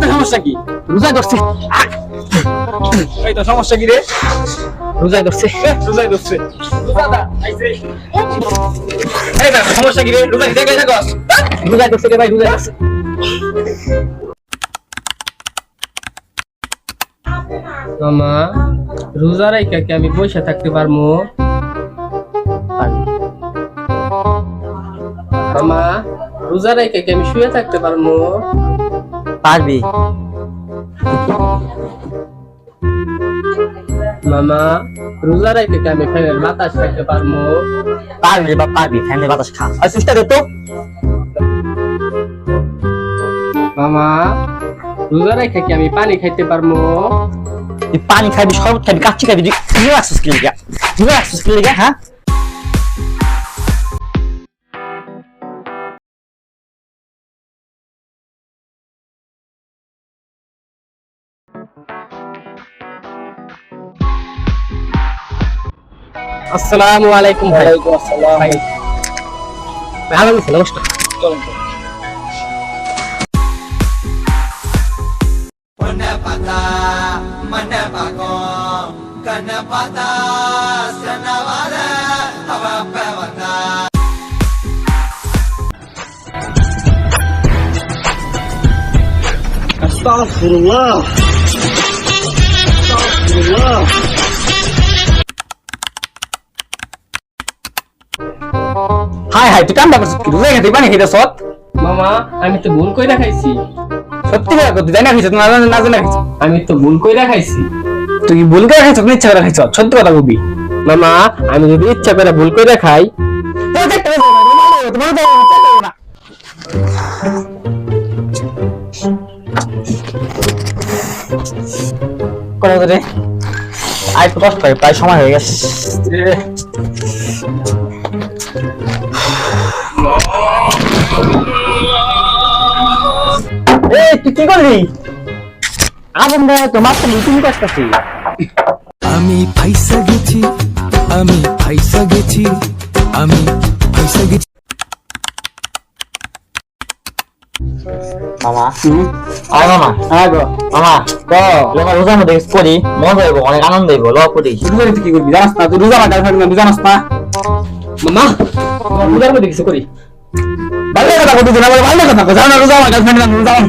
তো সমস্যা কি? রোজা ধরছে। এই তো সমস্যা কি রে? রোজা ধরছে। রোজাই ধরছে। রোজাদা আইছে। এই তো সমস্যা কি রে? রোজা দেখে থাকস। রোজা ধরছে রে ভাই, রোজা ধরছে। মামা, রোজা রাইখা কি আমি বসে থাকতে পারবো? মামা, রোজা রাইখা কি আমি শুয়ে থাকতে পারবো? পারবি। মামা, রোজা রাইখা কি আমি ফ্যানের বাতাস খাইতে পারবো? পারবি বা পারবি, ফ্যানের বাতাস খা। আর সুস্থ দে তো। মামা, রোজা রাইখা কি আমি পানি খাইতে পারবো? তুই পানি খাবি, শরবত খাবি, কাচ্চি খাবি, তুই রাখছিস কি লিগা? তুই রাখছিস কি লিগা, হ্যাঁ? আসসালামু আলাইকুম ভাই। ওয়ালাইকুম আসসালাম। ভাই, ভালো আছেন? নমস্কার। চলেন তো। আস্তাগফিরুল্লাহ। আস্তাগফিরুল্লাহ। হাই হাই, তুই কামটা করছিস কি? রোজা খেতে পানি খেতে সৎ? মামা, আমি তো ভুল কইরা খাইছি। সত্যি করে তুই জানা খাইছিস না না জানা খাইছিস? আমি তো ভুল কইরা খাইছি। তুই কি ভুল করে খাইছিস না ইচ্ছা করে খাইছিস? সত্যি কথা বলবি। মামা, আমি যদি ইচ্ছা করে ভুল কইরা খাই, আর একটু কষ্ট হয়, প্রায় সময় হয়ে গেছে। এই তুই কি করলি? আগুন দেয় তো মাত্র তুমি করতেছি। আমি ফাইসা গেছি, আমি ফাইসা গেছি, আমি ফাইসা গেছি। মামা আয় মামা, হ্যাঁ গো। মামা ক তোমার রোজার মধ্যে করি, মজা হইব, অনেক আনন্দ হইব, ল করি। রোজা খেতে কি করবি জানাস না? তুই রোজা রাখার ফেলবি না, তুই জানাস না? মামা, তোমার রোজার মধ্যে কিছু করি। ভালো কথা বলতে না, ভালো কথা জানো না? রোজা আমার গার্লফ্রেন্ড না, রোজা না।